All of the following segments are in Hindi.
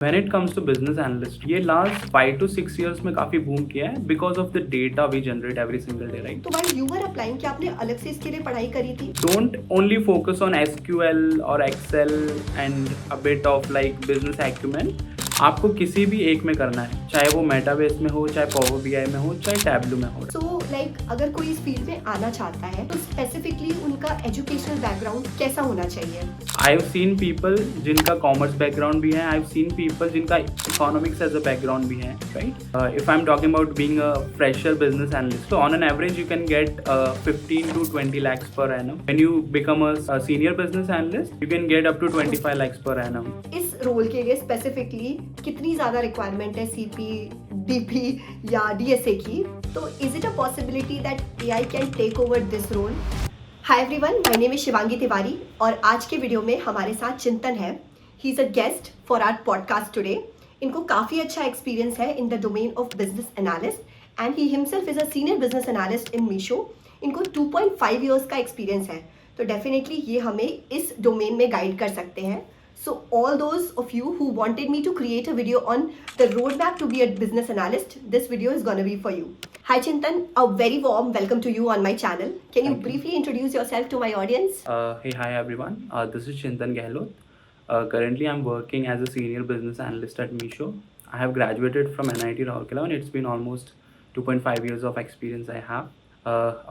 When it comes to business analyst, ये last 5 to 6 years में काफी boom किया है because of the data we generate every single day, right? तो while you were applying, क्या आपने अलग से इसके लिए पढ़ाई करी थी? Don't only focus on SQL or Excel and a bit of like business acumen. आपको किसी भी एक में करना है, चाहे वो मेटाबेस में हो, चाहे पावर बीआई में हो, चाहे टैबलू में हो. So like अगर कोई इस फील्ड में आना चाहता है तो स्पेसिफिकली उनका एजुकेशनल बैकग्राउंड कैसा होना चाहिए? I've seen people जिनका कॉमर्स बैकग्राउंड भी है, I've seen people जिनका इकोनॉमिक्स एज अ बैकग्राउंड भी है, right? If I'm talking about being a fresher business analyst, so on an average you can get 15 to 20 lakhs per annum. When you become a senior business analyst, you can get up to 25 lakhs per annum. इस रोल के लिए स्पेसिफिकली कितनी ज्यादा रिक्वायरमेंट है सीपी, डीपी या डीएसए की? तो is it a possibility that AI can take over this role? Hi everyone, my name is Shivangi Tiwari और आज के वीडियो में हमारे साथ चिंतन है. He is a guest for our podcast today. इनको काफ़ी अच्छा एक्सपीरियंस है in the domain of business analyst and he himself is a senior business analyst in Meesho. इनको 2.5 इयर्स का एक्सपीरियंस है, तो डेफिनेटली ये हमें इस डोमेन में गाइड कर सकते हैं. So all those of you who wanted me to create a video on the roadmap to be a business analyst, this video is gonna be for you. Hi Chintan, a very warm welcome to you on my channel. Can you briefly introduce yourself to my audience? Hey, hi everyone. This is Chintan Gehlot. Currently, I'm working as a senior business analyst at Meesho. I have graduated from NIT Rourkela and it's been almost 2.5 years of experience I have.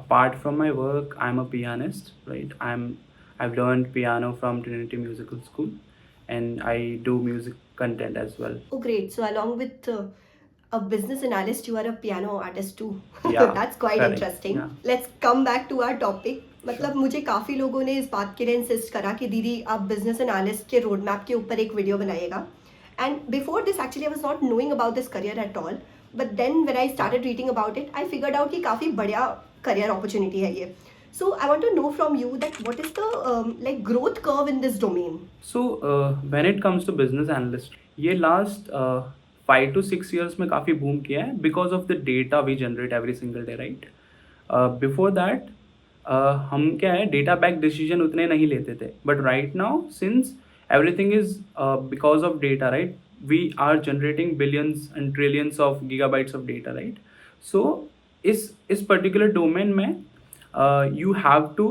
Apart from my work, I'm a pianist, right? I've learned piano from Trinity Musical School. And I do music content as well. Oh great, so along with a business analyst, you are a piano artist too. Yeah, that's quite correct. interesting. Yeah. Let's come back to our topic. मतलब मुझे काफ़ी लोगों ने इस बात के लिए इंसिस्ट करा कि दीदी आप बिजनेस एनालिस्ट के रोड मैप के ऊपर एक वीडियो बनाइएगा. And before this actually I was not knowing about this career at all, but then when I started reading about it I figured out कि काफ़ी बढ़िया करियर अपॉर्चुनिटी है ये. So I want to know from you that what is the like growth curve in this domain? So when it comes to business analyst, ये last 5 to 6 years में काफ़ी boom किया है because of the data we generate every single day, right? Before that हम क्या है data backed decision उतने नहीं लेते थे, but right now since everything is because of data, right? We are generating billions and trillions of gigabytes of data, right? So इस particular domain में you have to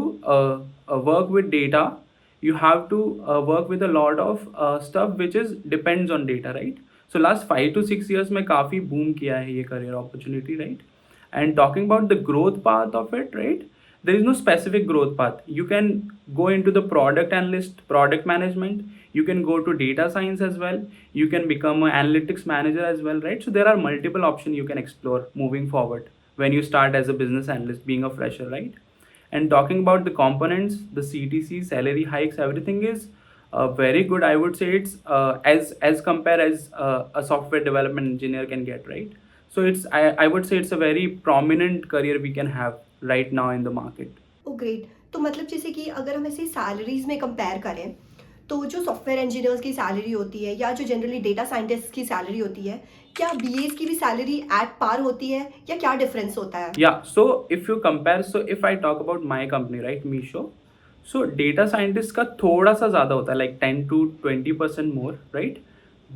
work with data. You have to work with a lot of stuff which is depends on data, right? So last 5 to 6 years में काफ़ी boom किया है ये career opportunity, right? And talking about the growth path of it, right? There is no specific growth path. You can go into the product analyst, product management. You can go to data science as well. You can become an analytics manager as well, right? So there are multiple options you can explore moving forward when you start as a business analyst being a fresher, right? And talking about the components, the CTC, salary hikes, everything is very good. I would say it's as compare as a software development engineer can get, right? So I would say it's a very prominent career we can have right now in the market. Oh great. तो मतलब जैसे कि अगर हम ऐसे सैलरीज में कंपेयर करें तो जो सॉफ्टवेयर इंजीनियर्स की सैलरी होती है या जो जनरली डेटा साइंटिस्ट की सैलरी होती है, क्या बीएस की भी सैलरी एट पार होती है या क्या डिफरेंस होता है? Yeah, so if you compare, so if I talk about my company, right, Meesho, so data scientist का थोड़ा सा ज़्यादा होता है, like 10 to 20% more, right?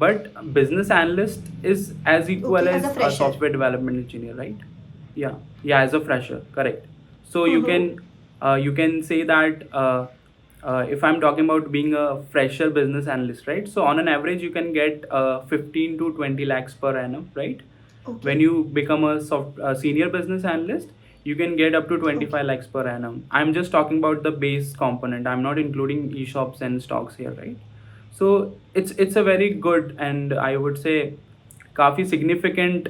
But business analyst is as equal Okay, as a as a fresher. software development engineer, right? Yeah, as a fresher, correct. So you can say that if I'm talking about being a fresher business analyst, right? So on an average, you can get 15 to 20 lakhs per annum, right? Okay. When you become a senior business analyst, you can get up to 25 lakhs per annum. I'm just talking about the base component. I'm not including e-shops and stocks here, right? So it's a very good and I would say काफ़ी significant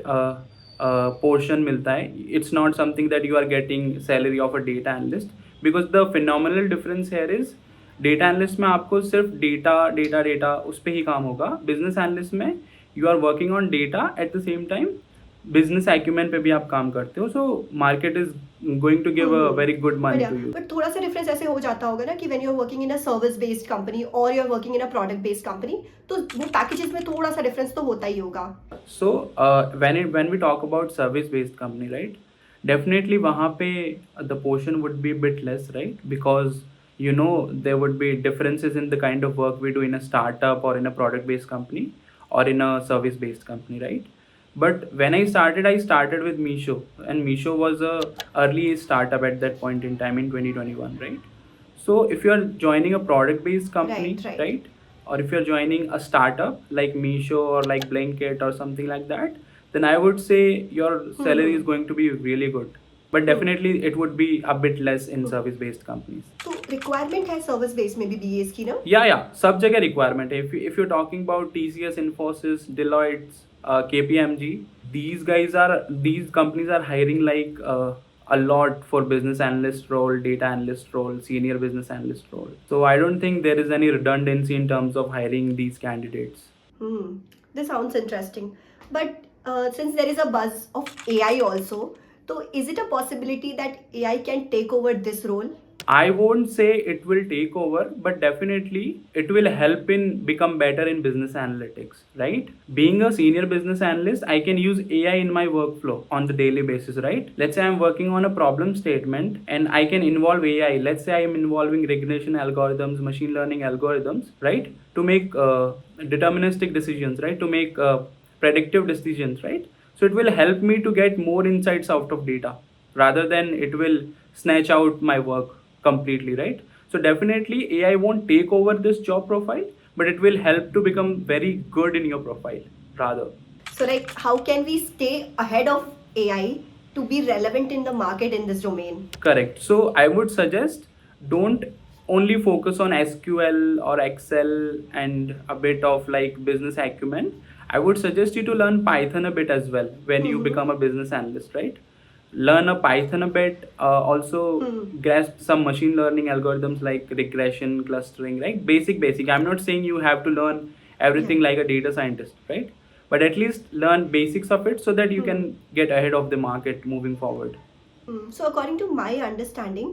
portion मिलता है. It's not something that you are getting salary of a data analyst because the phenomenal difference here is data analyst में आपको सिर्फ डेटा उस पर ही काम होगा. बिजनेस एनालिस्ट में you are working on data at the same time business acumen पे भी आप काम करते हो. So market is going to give a very good money to you. But थोड़ा सा डिफरेंस ऐसे हो जाता होगा ना कि when you are working in a service based company और you are working in a product based company, तो वो पैकेजेस में थोड़ा सा डिफरेंस तो होता ही होगा. So when we talk about service based company, right, definitely वहाँ पे the portion would be bit less, right, because there would be differences in the kind of work we do in a startup or in a product based company. or in a service based company, right? But when I started with Misho, and Misho was a early startup at that point in time in 2021, right? So if you are joining a product based Right, company, right. right, or if you're joining a startup like Misho or like Blinkit or something like that, then I would say your salary is Hmm. going to be really good. But Hmm. definitely it would be a bit less in Hmm. service based companies. तो रिक्वायरमेंट है सर्विस बेस्ड में भी बीएस की ना? Yeah, सब जगह requirement है. If you're talking about TCS, Infosys, Deloitte, KPMG, these companies are hiring like a lot for business analyst role, data analyst role, senior business analyst role. So I don't think there is any redundancy in terms of hiring these candidates. Hmm. This sounds interesting. But since there is a buzz of AI also, so is it a possibility that AI can take over this role? I won't say it will take over, but definitely it will help in become better in business analytics, right? Being a senior business analyst, I can use AI in my workflow on the daily basis, right? Let's say I'm working on a problem statement and I can involve AI. Let's say I am involving regression algorithms, machine learning algorithms, right? To make deterministic decisions, right? To make predictive decisions, right? So it will help me to get more insights out of data rather than it will snatch out my work completely, right? So definitely AI won't take over this job profile, but it will help to become very good in your profile rather. So, like, how can we stay ahead of AI to be relevant in the market in this domain? Correct. So I would suggest don't only focus on SQL or Excel and a bit of like business acumen. I would suggest you to learn Python a bit as well when you become a business analyst, right? Learn a Python a bit, also Hmm. grasp some machine learning algorithms like regression, clustering, right? Basic. I'm not saying you have to learn Yeah. everything like a data scientist, right? But at least learn basics of it so that you can get ahead of the market moving forward. So, according to my understanding,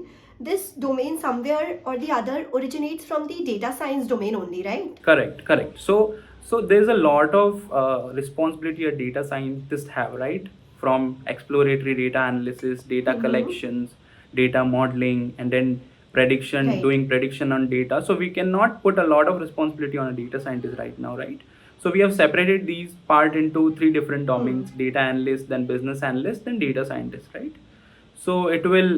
this domain somewhere or the other originates from the data science domain only, right? Correct. So there's a lot of responsibility a data scientists have, right? From exploratory data analysis, data collections, data modeling, and then prediction, Right. doing prediction on data. So we cannot put a lot of responsibility on a data scientist right now, right? So we have separated these part into three different domains: data analyst, then business analyst, then data scientist, right? So it will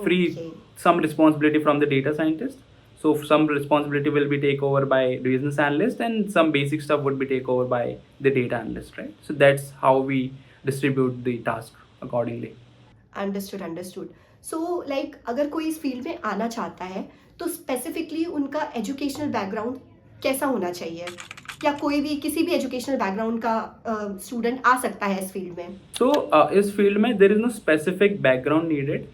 free Okay. some responsibility from the data scientist. So some responsibility will be take over by business analyst, and some basic stuff would be take over by the data analyst, right? So that's how we distribute the task accordingly. Understood understood so like अगर कोई इस फील्ड में आना चाहता है तो स्पेसिफिकली उनका एजुकेशनल बैकग्राउंड कैसा होना चाहिए या कोई भी किसी भी एजुकेशनल बैकग्राउंड का स्टूडेंट आ सकता है इस फील्ड में? So इस फील्ड में there is no specific background needed.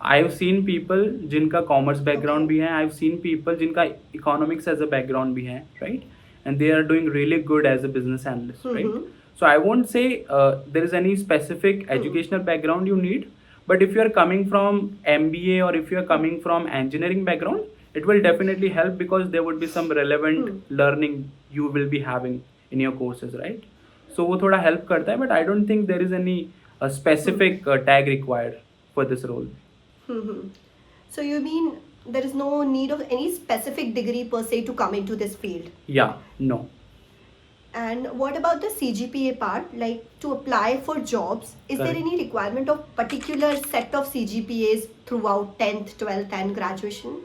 I've seen people जिनका commerce background Okay. भी है. I've seen people जिनका economics as a background भी है, right? And they are doing really good as a business analyst, right? So I won't say there is any specific educational background you need, but if you are coming from MBA or if you are coming from engineering background, it will definitely help because there would be some relevant learning you will be having in your courses, right? So वो थोड़ा help करता है, but I don't think there is any specific tag required for this role. So you mean there is no need of any specific degree per se to come into this field? Yeah, no. And what about the CGPA part? Like to apply for jobs, is there Correct. any requirement of particular set of CGPAs throughout 10th, 12th and graduation?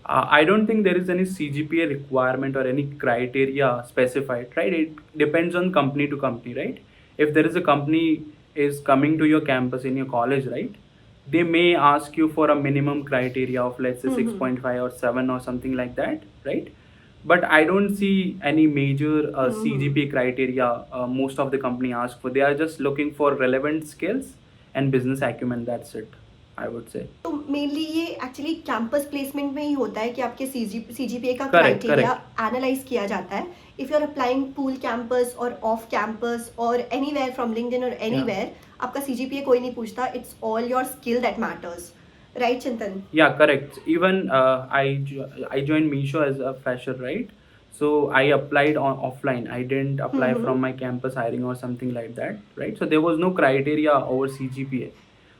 I don't think there is any CGPA requirement or any criteria specified, right? It depends on company to company, right? If there is a company is coming to your campus in your college, right? They may ask you for a minimum criteria of let's say 6.5 or 7 or something like that, right? But I don't see any major CGPA criteria most of the company ask for. They are just looking for relevant skills and business acumen. That's it, I would say. तो मेनली ये एक्चुअली कैंपस प्लेसमेंट में ही होता है कि आपके सीजीपीए का Correct, क्राइटेरिया एनालाइज किया जाता है. If you are applying pool campus और ऑफ कैंपस और एनीवेयर फ्रॉम लिंक्डइन और एनीवेयर, आपका सीजीपीए कोई नहीं पूछता. It's all your skill that matters, right Chintan? Yeah, correct. Even I joined Misho as a fresher, right? So I applied on offline. I didn't apply from my campus hiring or something like that, right? So there was no criteria over CGPA,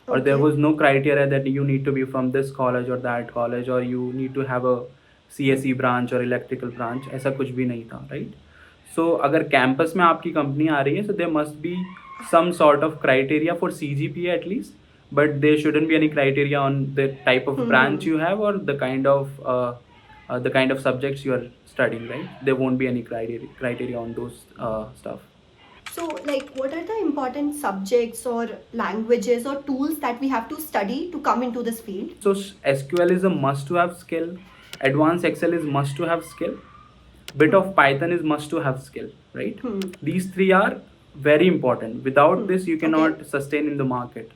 or there Okay. was no criteria that you need to be from this college or that college, or you need to have a CSE branch or electrical branch. ऐसा कुछ भी नहीं था, right? सो अगर कैंपस में आपकी कंपनी आ रही है, so there must be some sort of criteria for CGPA at least, but there shouldn't be any criteria on the type of branch you have or the kind of subjects you are studying, right? There won't be any criteria on those stuff. So, like, what are the important subjects or languages or tools that we have to study to come into this field? So SQL is a must to have skill, advanced Excel is must to have skill, bit of Python is must to have skill, right? These three are very important. Without this you cannot sustain in the market.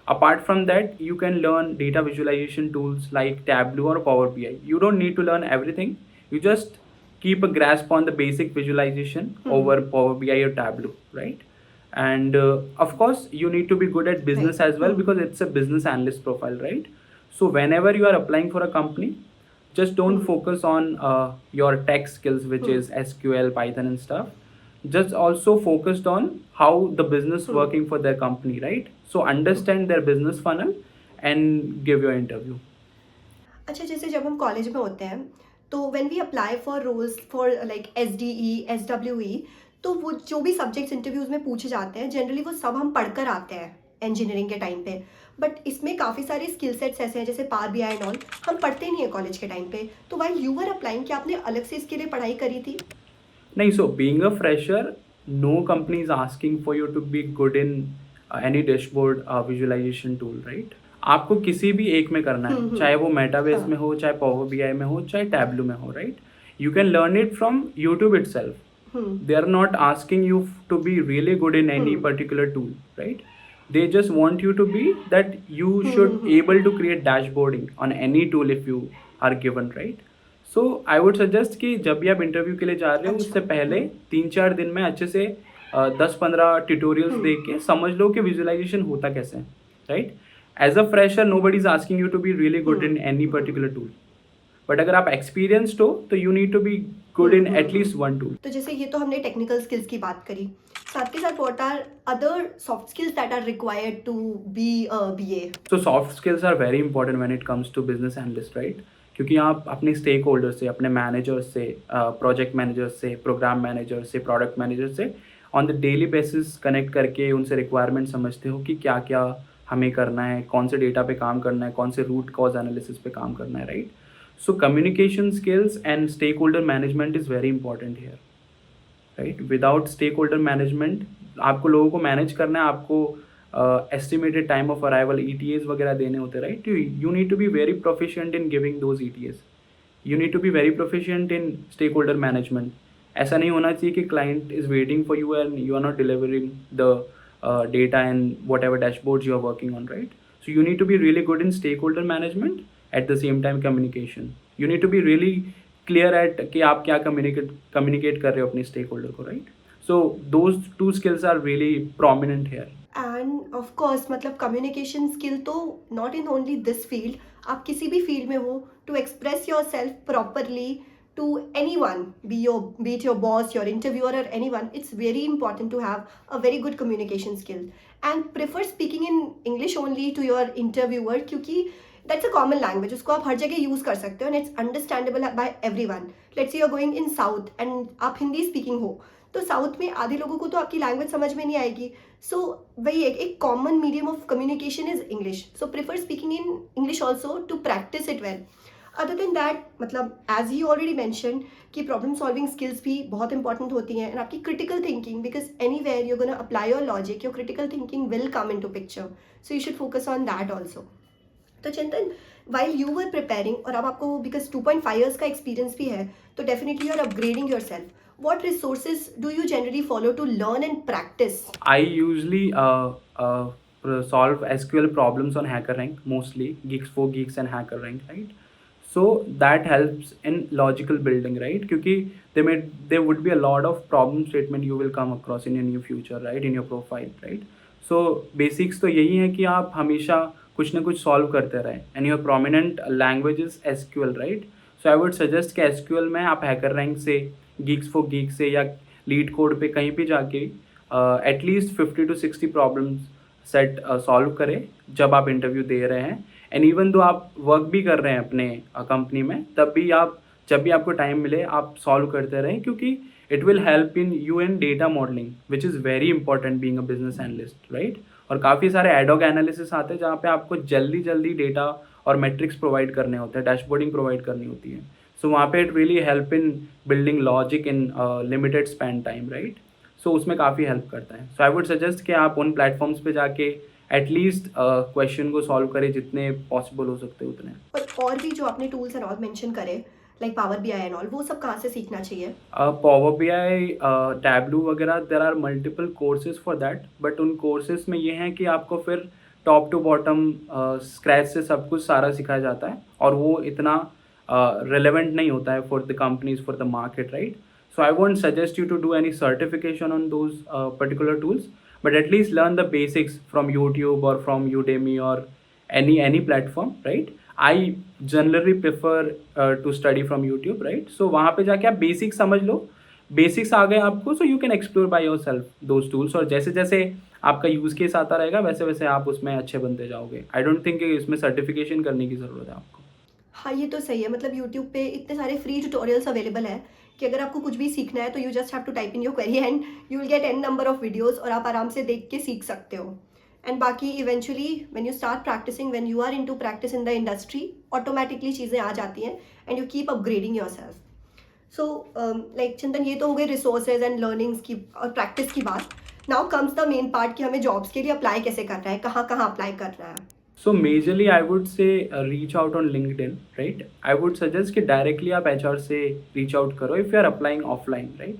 Apart from that, you can learn data visualization tools like Tableau or Power BI. You don't need to learn everything. You just keep a grasp on the basic visualization over Power BI or Tableau, right? And of course, you need to be good at business as well, because it's a business analyst profile, right? So whenever you are applying for a company, just don't focus on your tech skills, which is SQL, Python and stuff. Just also focused on how the business working for their company, right? So understand their business funnel and give your interview. अच्छा, जैसे जब हम कॉलेज में होते हैं तो when we apply for roles for like SDE, SWE, तो वो जो भी सब्जेक्ट्स इंटरव्यूज में पूछे जाते हैं जनरली वो सब हम पढ़कर आते हैं इंजीनियरिंग के टाइम पे, बट इसमें काफ़ी सारे स्किल सेट्स ऐसे हैं जैसे पावर BI एंड ऑल हम पढ़ते नहीं है कॉलेज के टाइम पे। तो वाइल यू वर अप्लाइंग, क्या आपने अलग से इसके लिए पढ़ाई करी थी? Nahi, so being a fresher, no company is asking for you to be good in any dashboard visualization tool, right? आपको किसी भी एक में करना है, चाहे वो मेटाबेस में हो, चाहे पावर BI में हो, चाहे टैबलू में हो, right? You can learn it from YouTube itself. They are not asking you to be really good in any particular tool, right? They just want you to be that you should able to create dashboarding on any tool if you are given, right? So I would suggest कि जब भी आप इंटरव्यू के लिए जा रहे हो उससे पहले 3-4 दिन में अच्छे से 10-15 ट्यूटोरियल्स देख के समझ लो कि विजुअलाइजेशन होता कैसे है, right? As a fresher nobody is asking you to be really good in any particular tool, but अगर आप एक्सपीरियंस्ड हो तो you need to be good in at least one tool. तो जैसे ये तो हमने टेक्निकल स्किल्स की बात करी, साथ के साथ what are other soft skills that are required to be a BA? So soft skills are very important when it comes to business analyst, right? क्योंकि आप अपने स्टेक होल्डर से, अपने मैनेजर्स से, प्रोजेक्ट मैनेजर्स से, प्रोग्राम मैनेजर से, प्रोडक्ट मैनेजर से on the daily basis connect करके उनसे रिक्वायरमेंट समझते हो कि क्या क्या हमें करना है, कौन से डेटा पे काम करना है, कौन से रूट कॉज एनालिसिस पे काम करना है, right? So communication skills and stakeholder management is very important here, right? Without stakeholder management आपको लोगों को मैनेज करना है, आपको estimated time of arrival ETAs वगैरह देने होते, right? You need to be very proficient in giving those ETAs. You need to be very proficient in stakeholder management. ऐसा नहीं होना चाहिए कि client is waiting for you and you are not delivering the data and whatever dashboards you are working on, right? So you need to be really good in stakeholder management, at the same time communication. You need to be really clear at कि आप क्या communicate कर रहे हो अपने stakeholder को, right? So those two skills are really prominent here. And of course मतलब कम्युनिकेशन स्किल तो not in only this field, आप किसी भी फील्ड में हो, to express yourself properly to anyone, be it your boss, your interviewer और anyone, it's very important to have a very good communication skill and prefer speaking in English only to your interviewer, क्योंकि दैट्स अ कॉमन लैंग्वेज, उसको आप हर जगह यूज़ कर सकते हो and it's understandable by everyone. Let's say you are going in south and आप हिंदी स्पीकिंग हो तो साउथ में आधे लोगों को तो आपकी लैंग्वेज समझ में नहीं आएगी. सो वही एक common medium of communication is English, so prefer speaking in English also to practise it well. Other than that मतलब एज ही ऑलरेडी मैंशन कि प्रॉब्लम सॉल्विंग स्किल्स भी बहुत इंपॉर्टेंट होती हैं एंड आपकी critical thinking, because anywhere you gonna apply your logic, your critical thinking will come into picture, so you should focus on that also. तो Chintan, while you were preparing और अब आपको बिकॉज 2.5 years का एक्सपीरियंस भी है तो definitely you are upgrading yourself. What resources do you generally follow to learn and practice? I usually solve SQL problems on HackerRank, mostly Geeks for Geeks and HackerRank, right? So that helps in logical building, right? क्योंकि there would be a lot of problem statement you will come across in your near future, right? In your profile, right? So basics तो यही है कि आप हमेशा कुछ ना कुछ solve करते रहें and your prominent language is SQL, right? So I would suggest कि SQL में आप HackerRank से, Geeks for Geeks से या लीड कोड पे कहीं भी जाके at least 50 to 60 problems set solve करें जब आप इंटरव्यू दे रहे हैं. एंड इवन दो आप वर्क भी कर रहे हैं अपने कंपनी में, तब भी आप जब भी आपको टाइम मिले आप सॉल्व करते रहें, क्योंकि It will help in you in data modeling, which is very important being a business analyst, right? और काफ़ी सारे एडॉक एनालिसिस आते हैं जहाँ पे आपको जल्दी जल्दी डेटा और मेट्रिक्स प्रोवाइड करने होते हैं, डैशबोर्डिंग प्रोवाइड करनी होती है. सो वहाँ पे it really help in building logic in limited span time, right? So उसमें काफ़ी हेल्प करता है. सो आई वुड सजेस्ट कि आप उन प्लेटफॉर्म्स पे जाके एटलीस्ट क्वेश्चन को सॉल्व करें जितने पॉसिबल हो सकते उतने. और भी जो आपने टूल्स एंड ऑल मेंशन करे like power BI and all, वो सब कहाँ से सीखना चाहिए? पावर बी आई, टैबलू वगैरह, there are multiple courses for that. But उन कोर्सेज में ये है कि आपको फिर टॉप टू बॉटम स्क्रैच से सब कुछ सारा सिखाया जाता है और वो इतना relevant नहीं होता है for the companies, for the market, right? So I won't suggest you to do any certification on those particular tools, but at least learn the basics from YouTube or from Udemy or any platform, right? I generally prefer to study from YouTube, right? So वहाँ पे जाके आप basics समझ लो, बेसिक्स आ गए आपको, so you can explore by yourself those tools. और जैसे जैसे आपका यूज़ केस आता रहेगा वैसे वैसे आप उसमें अच्छे बनते जाओगे. आई डोंट थिंक इसमें सर्टिफिकेशन करने की ज़रूरत है आपको. हाँ, ये तो सही है. मतलब यूट्यूब पे इतने सारे फ्री ट्यूटोरियल्स अवेलेबल है कि अगर आपको कुछ भी सीखना है तो you just have to type in your query and you will get an number of videos और आप आराम से देख के सीख सकते हो. एंड बाकी eventually when you start practising, when you are into practice in the industry, automatically चीज़ें आ जाती हैं and you keep upgrading yourself. So like Chintan, ये तो हो गई रिसोर्सेज एंड लर्निंग्स की और प्रैक्टिस की बात. Now comes the main part कि हमें जॉब्स के लिए अप्लाई कैसे करना है, कहाँ कहाँ अप्लाई करना है. So majorly I would say reach out on LinkedIn, right? I would suggest कि directly आप HR से reach out करो if you are applying offline, right?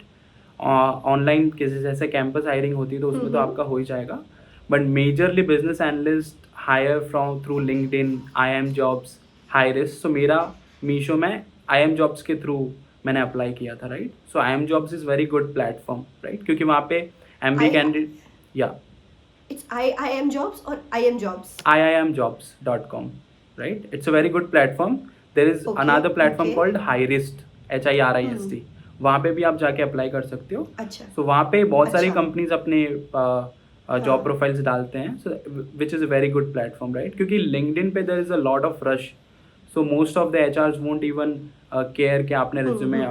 Online किसी जैसे campus hiring होती है तो उसमें तो आपका हो ही जाएगा. But majorly business analyst hire from through LinkedIn, IIMjobs, Hirist. So मेरा मीशो में IIMjobs के through मैंने अप्लाई किया था, right? So IIMjobs is very good platform, right? क्योंकि वहाँ पे MBA candidate, yeah. It's IIMjobs or IIMjobs? IIMjobs.com, right? It's a very good platform. There is another platform called Hirist, HIRIST. वहाँ पे भी आप जाके अप्लाई कर सकते हो. अच्छा. So वहाँ पे बहुत सारी कंपनीज अपने जॉब प्रोफाइल्स डालते हैं, so which is a very good platform, right? क्योंकि LinkedIn पे there is a lot of rush, so most of the HRs won't even care कि आपने resume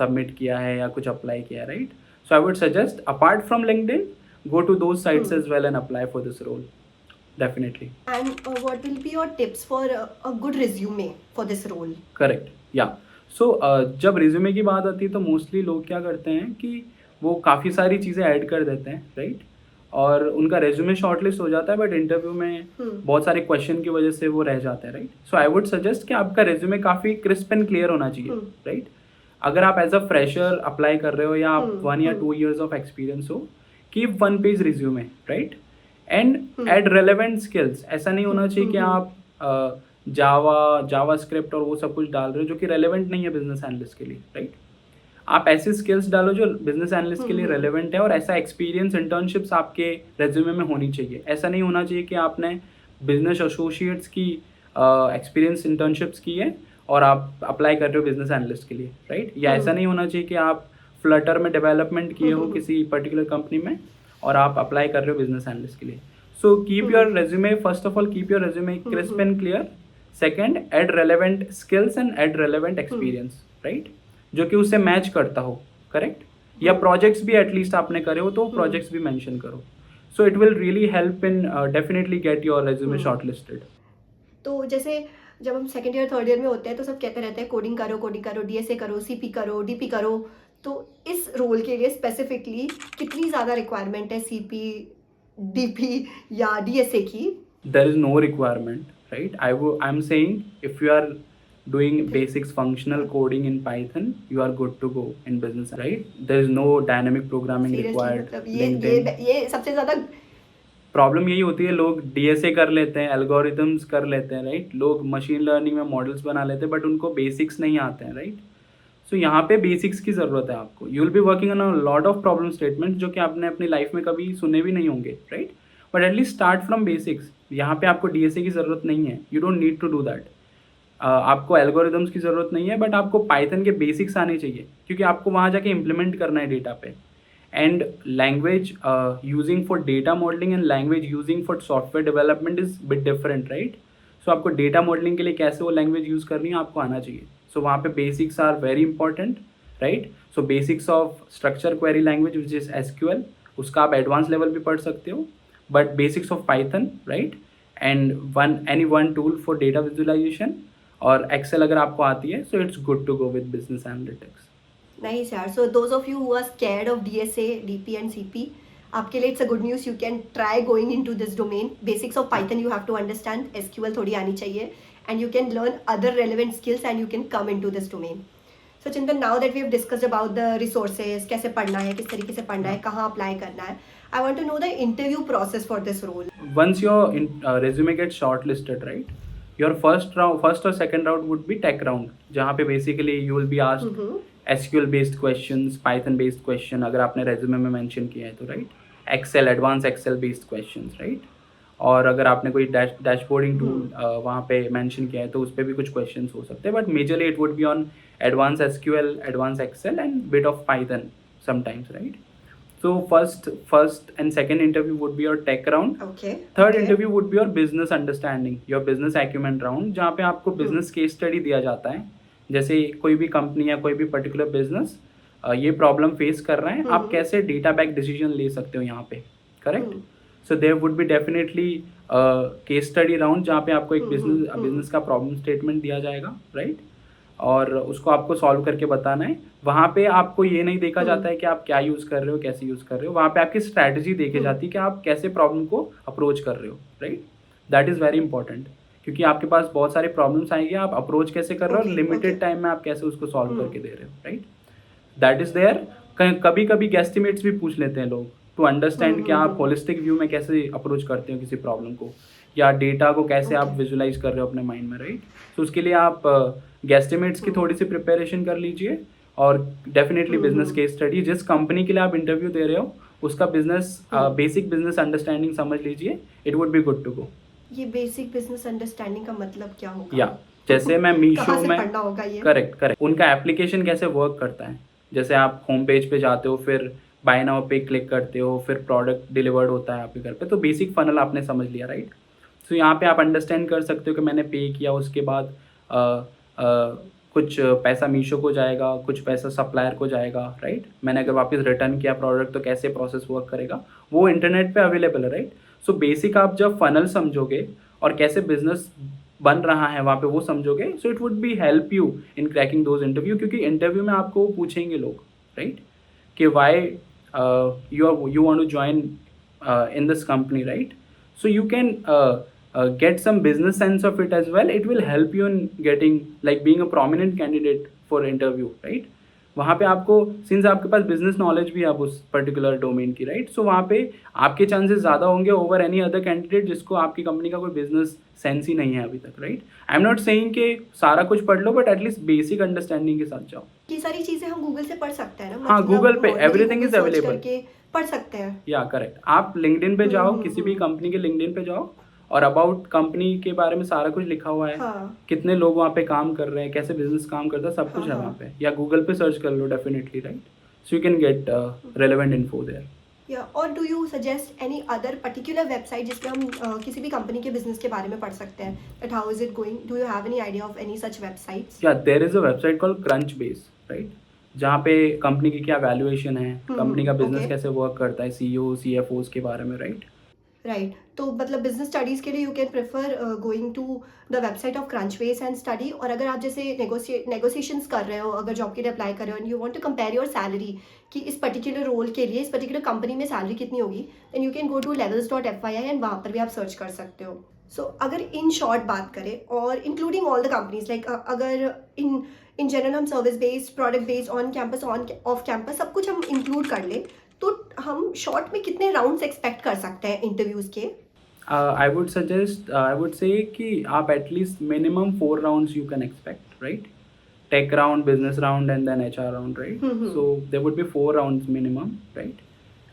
submit किया है या कुछ अप्लाई किया है, right? So I would suggest apart from LinkedIn, go to those sites as well and apply for this role. Definitely. And what will be your tips for a good resume for this role? Correct. Yeah. So जब resume की बात आती है तो मोस्टली लोग क्या करते हैं कि वो काफ़ी सारी चीज़ें ऐड कर देते हैं, राइट? और उनका रेज्यूमे शॉर्टलिस्ट हो जाता है बट इंटरव्यू में बहुत सारे क्वेश्चन की वजह से वो रह जाते हैं, right? So I would suggest कि आपका रेज्यूमे काफ़ी क्रिस्प एंड क्लियर होना चाहिए, राइट? अगर आप एज अ फ्रेशर अप्लाई कर रहे हो या आप 1 या 2 years ऑफ एक्सपीरियंस हो, keep 1 page resume, right? And add relevant skills. ऐसा नहीं होना चाहिए कि आप जावा स्क्रिप्ट और वो सब कुछ डाल रहे हो जो कि रेलेवेंट नहीं है बिजनेस एनालिस्ट के लिए, राइट? आप ऐसे स्किल्स डालो जो बिजनेस एनालिस्ट के लिए रेलेवेंट है और ऐसा एक्सपीरियंस इंटर्नशिप्स आपके रेज्यूमे में होनी चाहिए. ऐसा नहीं होना चाहिए कि आपने बिजनेस एसोसिएट्स की एक्सपीरियंस इंटर्नशिप्स की है और आप अप्लाई कर रहे हो बिजनेस एनालिस्ट के लिए, राइट? या ऐसा नहीं होना चाहिए कि आप फ्लटर में डेवलपमेंट किए हो किसी पर्टिकुलर कंपनी में और आप अप्लाई कर रहे हो बिजनेस एनालिस्ट के लिए. So keep your resume, first of all keep your resume crisp and clear. Second, add relevant skills and add relevant experience, right? जो कि उससे मैच करता हो, करेक्ट? या प्रोजेक्ट्स भी एटलीस्ट आपने करे हो तो प्रोजेक्ट्स भी मेंशन करो. So it will really help in definitely get your resume shortlisted. तो जैसे जब हम सेकंड ईयर थर्ड ईयर में होते हैं तो सब कहते रहते हैं कोडिंग करो, डीएसए करो, सीपी करो, डीपी करो. तो इस रोल के लिए स्पेसिफिकली कितनी ज़्यादा रिक्वायरमेंट है सीपी, डीपी या डीएसए की? There is no requirement, right? I'm saying if you are doing basics functional coding in Python, you are good to go in business, right? There is no dynamic programming required. मतलब ये सबसे ज़्यादा प्रॉब्लम यही होती है. लोग डीएसए कर लेते हैं, एल्गोरिथम्स कर लेते हैं, राइट? लोग मशीन लर्निंग में मॉडल्स बना लेते हैं बट उनको बेसिक्स नहीं आते हैं, राइट? सो यहाँ पे बेसिक्स की ज़रूरत है आपको. You will be working on a lot of problem statement जो कि आपने अपनी लाइफ में कभी सुने भी नहीं होंगे, right? But at least start from basics. यहाँ पे आपको डीएसए की ज़रूरत नहीं है. You don't need to do that. आपको एल्गोरिथम्स की ज़रूरत नहीं है बट आपको पाइथन के बेसिक्स आने चाहिए क्योंकि आपको वहाँ जाके इम्प्लीमेंट करना है डेटा पे. And language using for data modelling and language using for software development is bit different, right? So आपको डेटा मॉडलिंग के लिए कैसे वो लैंग्वेज यूज़ करनी है आपको आना चाहिए. सो वहाँ पे basics are very important. Right. So basics of structure query language which is SQL, उसका आप एडवांस लेवल भी पढ़ सकते हो. But basics of Python, right, and one tool for data visualisation और एक्सेल अगर आपको आती है, so it's good to go with business analytics. Nice, yaar. So those of you who are scared of DSA, DP and CP, आपके लिए it's a good news. You can try going into this domain. Basics of Python you have to understand. SQL थोड़ी आनी चाहिए, and you can learn other relevant skills and you can come into this domain. So Chintan, now that we have discussed about the resources, कैसे पढ़ना है, किस तरीके से पढ़ना है, कहाँ apply करना है, I want to know the interview process for this role. Once your resume gets shortlisted, right, your first or second round would be tech round, जहाँ पे basically you will be asked SQL based questions, Python based question अगर आपने रेज्यूमे में मेंशन किया है तो, right, Excel, advance Excel based questions, right, और अगर आपने कोई डैशबोर्डिंग टूल वहाँ पे मेंशन किया है तो उस पर भी कुछ क्वेश्चंस हो सकते हैं. But majorly it would be on advance SQL, advance Excel and bit of Python sometimes, right. So first and second interview would be your tech round. Okay. Third interview would be your business understanding, your business acumen round, जहाँ पे आपको business case study दिया जाता है. जैसे कोई भी कंपनी या कोई भी पर्टिकुलर बिजनेस ये प्रॉब्लम फेस कर रहे हैं, आप कैसे डेटा बैक डिसीजन ले सकते हो यहाँ पे, correct. So there would be definitely case study round जहाँ पे आपको एक बिजनेस का प्रॉब्लम स्टेटमेंट दिया जाएगा, राइट, और उसको आपको सॉल्व करके बताना है. वहाँ पे आपको ये नहीं देखा जाता है कि आप क्या यूज़ कर रहे हो, कैसे यूज़ कर रहे हो. वहाँ पे आपकी स्ट्रैटेजी देखी जाती है कि आप कैसे प्रॉब्लम को अप्रोच कर रहे हो, right. That is very important, क्योंकि आपके पास बहुत सारे प्रॉब्लम्स आएंगे, आप अप्रोच कैसे कर रहे हो और लिमिटेड टाइम में आप कैसे उसको सॉल्व करके दे रहे हो, राइट. That is there. कभी कभी गेस्टिमेट्स भी पूछ लेते हैं लोग टू अंडरस्टैंड कि आप होलिस्टिक व्यू में कैसे अप्रोच करते हो किसी प्रॉब्लम को, या डेटा को कैसे आप विजुलाइज कर रहे हो अपने माइंड में, राइट. तो उसके लिए आप गेस्टिमेट्स की थोड़ी सी प्रिपरेशन कर लीजिए और डेफिनेटली बिजनेस केस स्टडी, जिस कंपनी के लिए आप इंटरव्यू दे रहे हो उसका बिजनेस बेसिक बिजनेस अंडरस्टैंडिंग समझ लीजिए. It would be good to go. ये बेसिक बिजनेस अंडरस्टैंडिंग का मतलब क्या होगा? या जैसे मैं मीशो में, पढ़ना होगा ये? करेक्ट, उनका एप्लीकेशन कैसे वर्क करता है. जैसे आप होम पेज पे जाते हो, फिर बाय नाउ पे क्लिक करते हो, फिर प्रोडक्ट डिलीवर्ड होता है आपके घर पे, तो बेसिक फनल आपने समझ लिया, राइट. सो यहाँ पे आप अंडरस्टैंड कर सकते हो कि मैंने पे किया, उसके बाद कुछ पैसा मीशो को जाएगा, कुछ पैसा सप्लायर को जाएगा, राइट. मैंने अगर वापस रिटर्न किया प्रोडक्ट तो कैसे प्रोसेस वर्क करेगा, वो इंटरनेट पे अवेलेबल है, राइट. सो बेसिक आप जब फनल समझोगे और कैसे बिजनेस बन रहा है वहाँ पे वो समझोगे, so it would B help you in cracking those interview. क्योंकि इंटरव्यू में आपको पूछेंगे लोग, राइट, कि Y you want to join in this company, right. So you can get some business sense of it as well. It will help you in getting, like, being a prominent candidate for interview, right. वहाँ पे आपको, सिंस आपके पास बिजनेस नॉलेज भी है आप उस पर्टिकुलर डोमेन की, राइट. सो वहाँ पे आपके चांसेस ज़्यादा होंगे ओवर एनी अदर कैंडिडेट जिसको आपकी कंपनी का कोई बिजनेस सेंस ही नहीं है अभी तक, right. I am not saying कि सारा कुछ पढ़ लो, बट एटलीस्ट बेसिक अंडरस्टैंडिंग के साथ जाओ. ये सारी चीज़ें हम गूगल से पढ़ सकते हैं ना? हाँ, गूगल पे एवरीथिंग इज अवेलेबल, पढ़ सकते हैं. या करेक्ट. आप लिंक्डइन पे जाओ, किसी भी कंपनी के लिंक्डइन पे जाओ और अबाउट कंपनी के बारे में सारा कुछ लिखा हुआ है. हाँ. कितने लोग वहाँ पे काम कर रहे हैं, कैसे बिजनेस काम करता है, सब कुछ है वहाँ पे. या गूगल पे सर्च कर लो definitely, right. So you can get relevant info there. या और do you suggest any other particular website जिसमें हम किसी भी कंपनी के बिजनेस के बारे में पढ़ सकते हैं, that how is it going? Do you have any idea of any such websites? या there is a website called Crunchbase, right, जहाँ पे कंपनी की क्या वैल्यूएशन है, कंपनी का बिजनेस कैसे वर्क करता है, CEO CFOs के बारे में, राइट. राइट. तो मतलब बिजनेस स्टडीज़ के लिए you can prefer going to the website of Crunchbase and study. और अगर आप जैसे नेगोशिएशंस कर रहे हो, अगर जॉब के लिए अप्लाई कर रहे हो and you want to compare your salary कि इस पर्टिकुलर रोल के लिए इस पर्टिकुलर कंपनी में सैलरी कितनी होगी, then you can go to levels.fyi and वहाँ पर भी आप सर्च कर सकते हो. सो अगर इन शॉर्ट बात करें और including all the companies, like अगर इन जनरल हम service based, product based, on campus, off campus सब कुछ हम इंक्लूड कर लें, तो हम शॉर्ट में कितने राउंड्स एक्सपेक्ट कर सकते हैं इंटरव्यूज़ के? आई वुड से कि आप at least minimum 4 rounds you can expect, right. Tech round, business round and then HR round, right. So there would be 4 rounds minimum, right.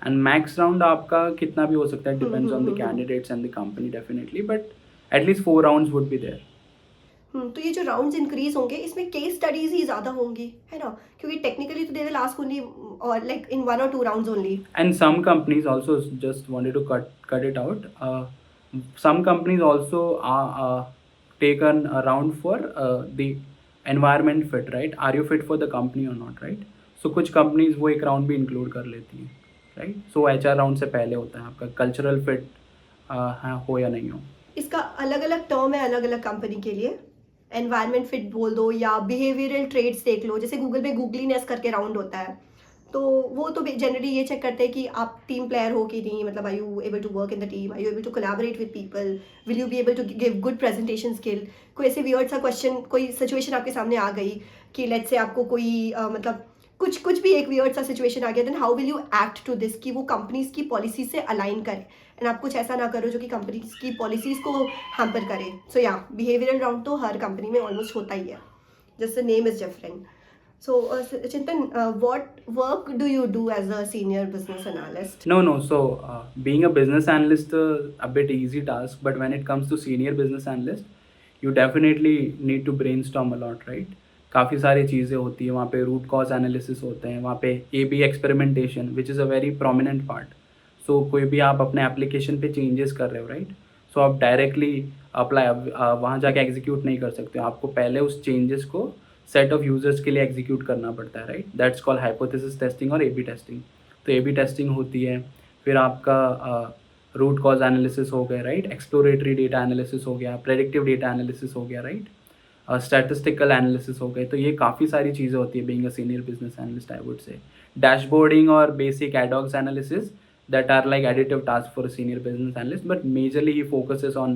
And max round आपका कितना भी हो सकता है, depends on the candidates and the company definitely, but at least 4 rounds would be there. तो ये जो राउंड्स इंक्रीज होंगे इसमें केस स्टडीज ही ज़्यादा होंगी, है ना? क्योंकि टेक्निकली तो दे विल आस्क ओनली और like in 1 or 2 rounds only. And some companies also, just wanted to cut it out, some companies also take a round for the environment fit, right. Are you fit for the company or not, right. सो कुछ कंपनीज वो एक राउंड भी इंक्लूड कर लेती हैं, राइट. सो HR राउंड से पहले होता है आपका कल्चरल फिट हो या नहीं हो. इसका अलग अलग टर्म है अलग अलग कंपनी के लिए. एनवायरमेंट फिट बोल दो या बिहेवियरल ट्रेड्स देख लो, जैसे गूगल पे गूगलीनेस करके राउंड होता है, तो वो तो जनरली ये चेक करते हैं कि आप टीम प्लेयर हो कि नहीं, मतलब I you able to work in the team, I you able to collaborate with people, will you be able to give good presentation skill. कोई ऐसे वियर्ड सा क्वेश्चन, कोई सिचुएशन आपके सामने आ गई कि लेट्स से आपको कोई मतलब कुछ भी एक वियर्ड सा सिचुएशन आ गया, then how will you act to this कि वो कंपनीज की पॉलिसी से अलाइन करे एंड आप कुछ ऐसा ना करो जो कि कंपनीज की पॉलिसीज को हैम्पर करे. सो या बिहेवियरल राउंड तो हर कंपनी में ऑलमोस्ट होता ही है, just the name is different. So, Chintan, what work do you do as a senior business analyst? No. So, being a business analyst, a bit easy task. But when it comes to senior business analyst, you definitely need to brainstorm a lot, right? काफ़ी सारी चीज़ें होती है वहाँ पे. रूट कॉज एनालिसिस होते हैं वहाँ पे. A/B experimentation which is a very prominent part. So कोई भी आप अपने एप्लीकेशन पे चेंजेस कर रहे हो, राइट. सो आप डायरेक्टली अप्लाई वहाँ जाके एग्जीक्यूट नहीं कर सकते हो. आपको पहले उस चेंजेस को सेट ऑफ यूजर्स के लिए एग्जीक्यूट करना पड़ता है, right. That's called hypothesis testing और A/B टेस्टिंग. तो A/B टेस्टिंग होती है, फिर आपका रूट कॉज एनालिसिस हो गया, राइट. एक्सप्लोरेटरी डेटा एनालिसिस हो गया, प्रेडिक्टिव डेटा एनालिसिस हो गया, राइट. स्टैटिस्टिकल एनालिसिस हो गए. तो ये काफ़ी सारी चीज़ें होती है being a senior business analyst, I would say. Dashboarding और basic ad hocs analysis that are like additive tasks for a senior business analyst, but majorly he focuses on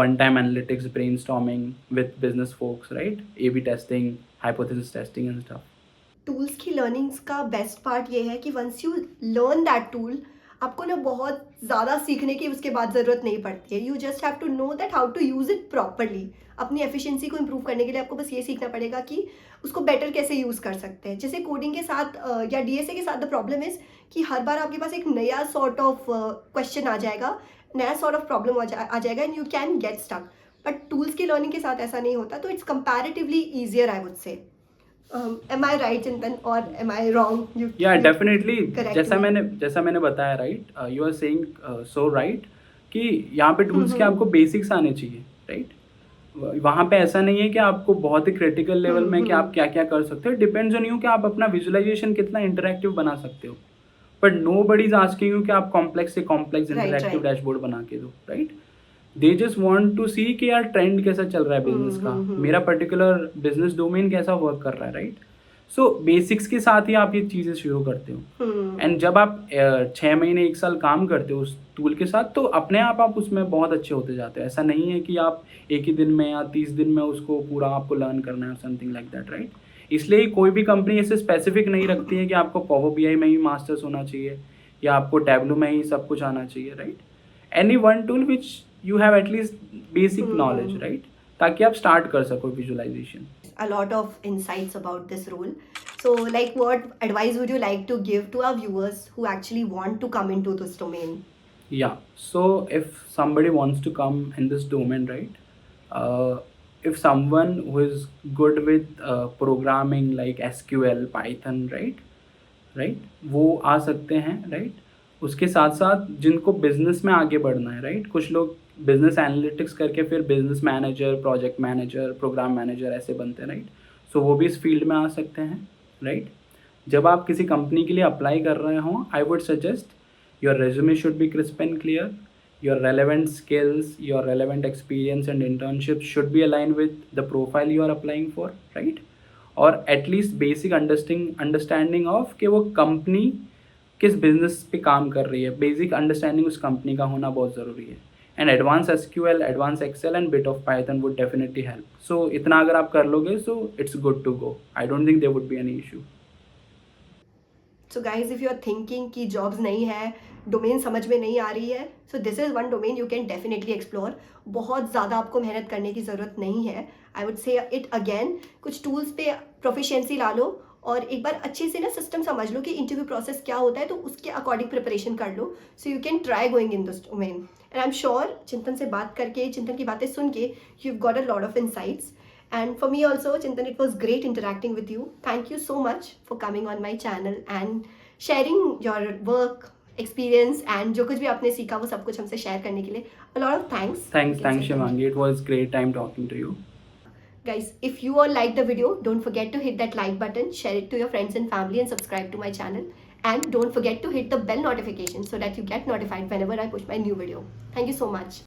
one-time analytics, brainstorming with business folks, right? A/B testing, hypothesis testing and stuff. Tools की लर्निंग्स का बेस्ट पार्ट ये है कि once you learn that tool, आपको ना बहुत ज़्यादा सीखने की उसके बाद ज़रूरत नहीं पड़ती है. You just have to know that how to use it properly. अपनी एफिशिएंसी को इम्प्रूव करने के लिए आपको बस ये सीखना पड़ेगा कि उसको बेटर कैसे यूज़ कर सकते हैं. जैसे कोडिंग के साथ या DSA के साथ द प्रॉब्लम इज़ कि हर बार आपके पास एक नया सॉर्ट ऑफ क्वेश्चन आ जाएगा, नया सॉर्ट ऑफ प्रॉब्लम आ जाएगा and you can get stuck. But tools की लर्निंग के साथ ऐसा नहीं होता, तो it's comparatively easier I would say. am I right, Chintan, or am I wrong? Yeah, definitely. correct जैसा मैंने बताया, right. You are saying so right कि यहाँ पे टूल्स के आपको बेसिक्स आने चाहिए, राइट. वहाँ पे ऐसा नहीं है कि आपको बहुत ही क्रिटिकल लेवल में कि आप क्या क्या कर सकते हो. डिपेंड्स ऑन यू कि आप अपना विजुअलाइजेशन कितना इंटरेक्टिव बना सकते हो. But nobody is asking you कि आप कॉम्प्लेक्स से कॉम्प्लेक्स इंटरेक्टिव डैशबोर्ड बना के दो, right. They just want to see कि यार ट्रेंड कैसा चल रहा है बिजनेस का, मेरा पर्टिकुलर बिजनेस डोमेन कैसा वर्क कर रहा है, राइट. सो बेसिक्स के साथ ही आप ये चीज़ें शुरू करते हो. एंड जब आप 6 महीने 1 साल काम करते हो उस टूल के साथ, तो अपने आप उसमें बहुत अच्छे होते जाते हो. ऐसा नहीं है कि आप एक ही दिन में या 30 दिन में उसको पूरा आपको लर्न करना है और समथिंग लाइक दैट, राइट. इसलिए कोई भी कंपनी ऐसे स्पेसिफिक नहीं रखती है कि आपको पावर BI में ही मास्टर्स होना चाहिए या आपको टैबलो में ही सब कुछ आना चाहिए, right. Any one tool which you have at least basic knowledge, right, ताकि आप स्टार्ट कर सको visualisation. A lot of insights about this role. So, like, what advice would you like to give to our viewers who actually want to come into this domain? Yeah, so if somebody wants to come in this domain, right, if someone who is good with programming like SQL, Python, right, वो आ सकते हैं, right. उसके साथ साथ जिनको बिजनेस में आगे बढ़ना है, राइट. कुछ लोग बिजनेस एनालिटिक्स करके फिर business manager, project manager, program manager ऐसे बनते हैं, राइट. सो वो भी इस फील्ड में आ सकते हैं, राइट. जब आप किसी कंपनी के लिए अप्लाई कर रहे हों, I would suggest your resume should be crisp and clear. Your relevant skills, your relevant experience and internship should be align with the profile you are applying for, right. और एटलीस्ट बेसिक अंडरस्टैंडिंग ऑफ कि वो कंपनी किस बिजनेस पे काम कर रही है. बेसिक अंडरस्टैंडिंग उस कंपनी का होना बहुत ज़रूरी है. And advance SQL, advance Excel and bit of Python would definitely help. So इतना अगर आप कर लोगे, so it's good to go. I don't think there would be any issue. So guys, if you are thinking कि jobs नहीं है, डोमेन समझ में नहीं आ रही है, so this is one domain you can definitely explore. बहुत ज़्यादा आपको मेहनत करने की ज़रूरत नहीं है. I would say it again, कुछ टूल्स पे प्रोफिशिएंसी ला लो और एक बार अच्छे से ना सिस्टम समझ लो कि इंटरव्यू प्रोसेस क्या होता है, तो उसके अकॉर्डिंग प्रिपरेशन कर लो. So you can try going in this domain. And I am sure Chintan से बात करके, चिंतन की बातें सुन के, you have got a lot of insights. And for me also, Chintan, it was great interacting with you. Thank you so much for coming on my channel and sharing your work, experience and जो कुछ भी आपने सीखा वो सब कुछ हमसे शेयर करने के लिए. A lot of thanks. Thanks Shivangi. It was great time talking to you. Guys, if you all like the video, don't forget to hit that like button, share it to your friends and family, and subscribe to my channel. And don't forget to hit the bell notification so that you get notified whenever I push my new video. Thank you so much.